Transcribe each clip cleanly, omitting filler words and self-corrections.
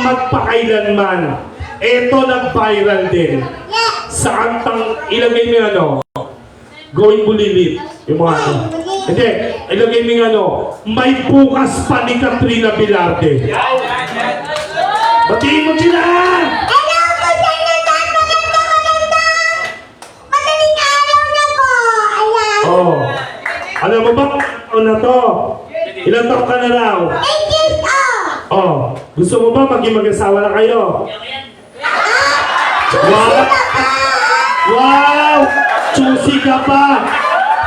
magpakailanman. Ito nag-viral din. Sa kantang, ilagay mo yung ano, Going Bulilit. Yung mga ano. Hindi, ilagay mo yung ano, May Bukas Pa ni Katrina Velarde. Batiin mo sila! Hello po, Sir Nathan! Maganda! Madaling araw na po! Ayan! Oh. Alam mo ba kung ano to? Ilang taon ka na raw? 8 years old! Oh. Gusto mo ba maging mag-asawa na kayo? Wow! Wow! Choosy ka pa!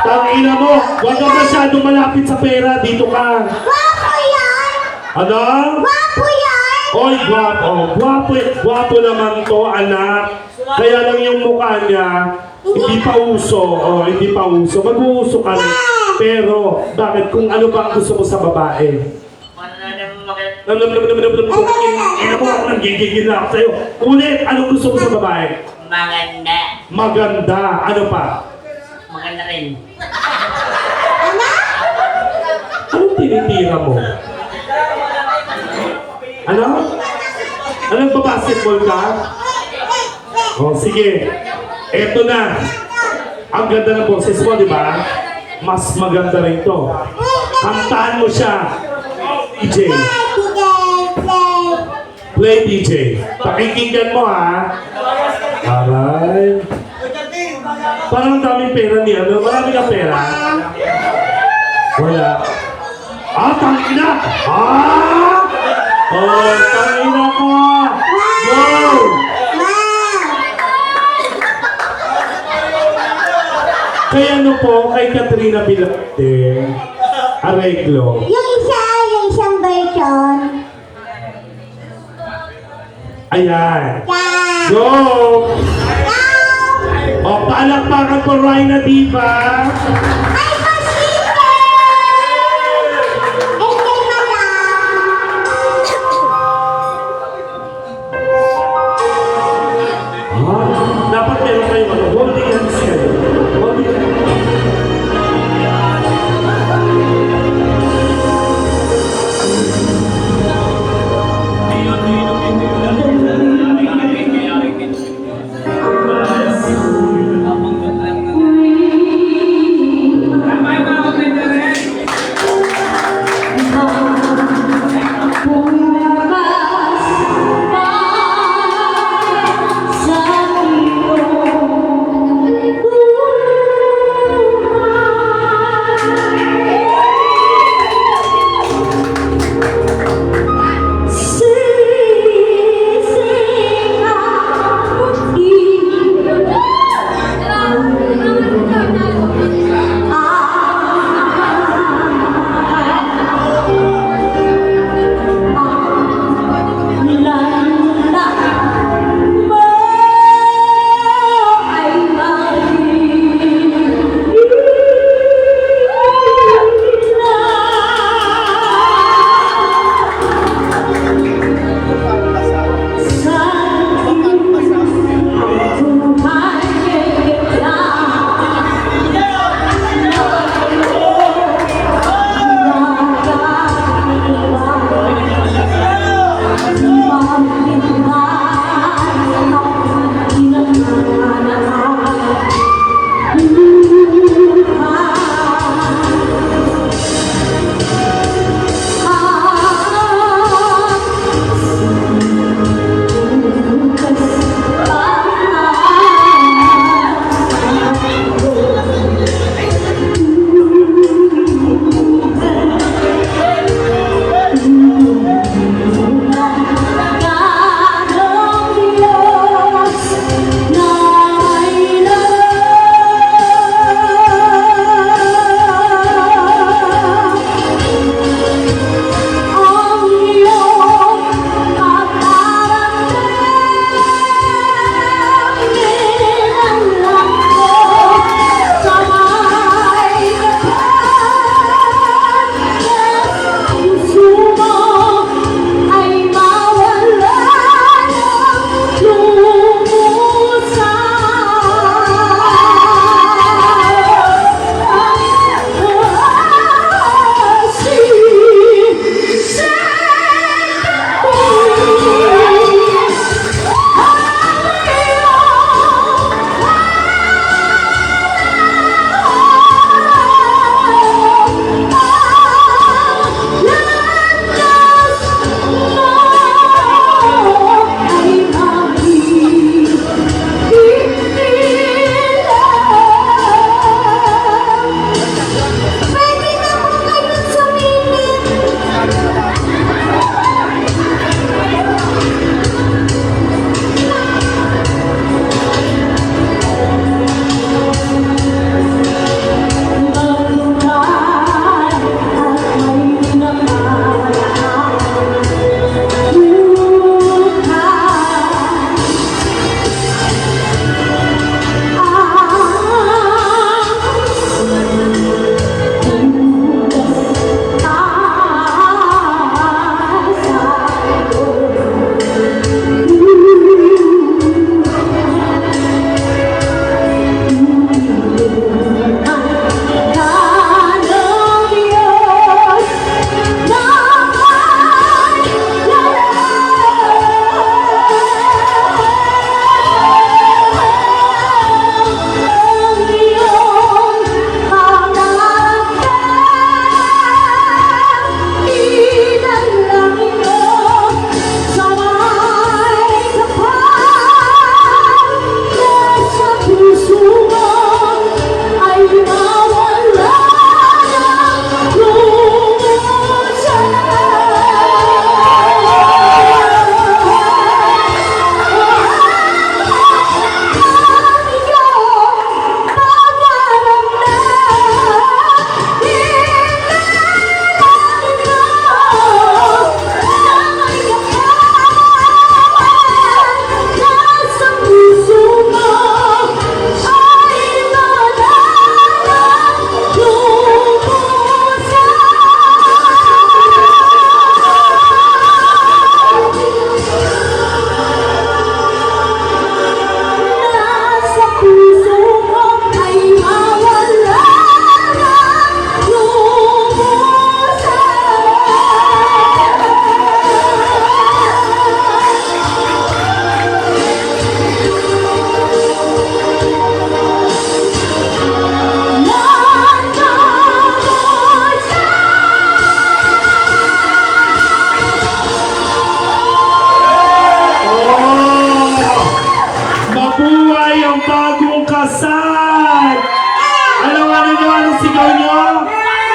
Tangina mo! Huwag ka masyadong malapit sa pera. Dito ka. Wapo yan! Ano? Wapo yan! Oy, gwapo. Gwapo naman to, anak. Kaya lang yung mukha niya, hindi pa uso. Oh, hindi pa uso. Mag-uuso ka rin. Pero, bakit? Kung ano ba ang gusto mo sa babae? Ina mo ako nanggigigil na ako sa'yo. Ulit, anong gusto mo sa babae? Maganda. Maganda. Ano pa? Maganda rin. Anong tinitira mo? Ano? Anong babasketball ka? Oh, sige. Eto na. Ang ganda ng boses mo, di ba? Mas maganda rin to. Kantahan mo siya. DJ. Play DJ. Pakikinggan mo, ha? Aray. Parang daming pera niya. Marami ka pera? Wala. Ah, tangina! Ah! Oh, tangina ko! Go! Kaya ano po, kay Katrina Velarde, areglo. Yung isang version. Ayan. Yan! Go! Now! O, palakpakan ko, Rhina Diva. Ay, pasite! Ay, kay Dapat meron kayo ano, holding hands kayo. Holding hands.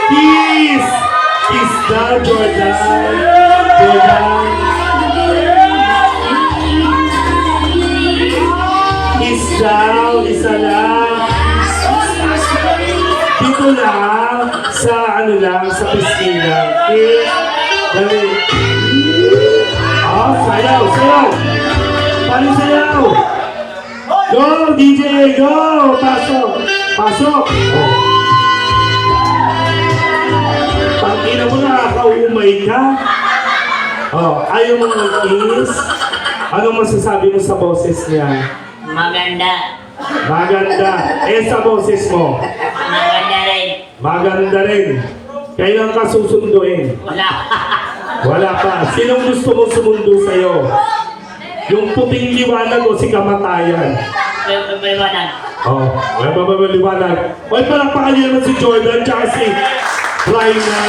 Kiss! Kiss daw, Jordan. Jordan. Kiss daw, isa lang. Dito lang, sa ano lang, sa piscina. Kiss. Dali. Ah, sayaw, sayaw. Paano sayaw? Go, DJ, go! Pasok! Pasok! Oh. Pag-ina mo nakakaumay ka. Oh, ayaw mo mag-kiss? Anong masasabi mo sa boses niya? Maganda. Maganda. Eh, sa boses mo? Maganda rin. Maganda rin. Kailan ka susunduin? Wala. Wala pa. Sinong gusto mo sumundo sa'yo? Yung puting liwanag o si kamatayan? Pagpapaliwanag. Oh, may mababaliwanag. Oy, palakpakan niyo naman si Jordan tsaka si Bryna.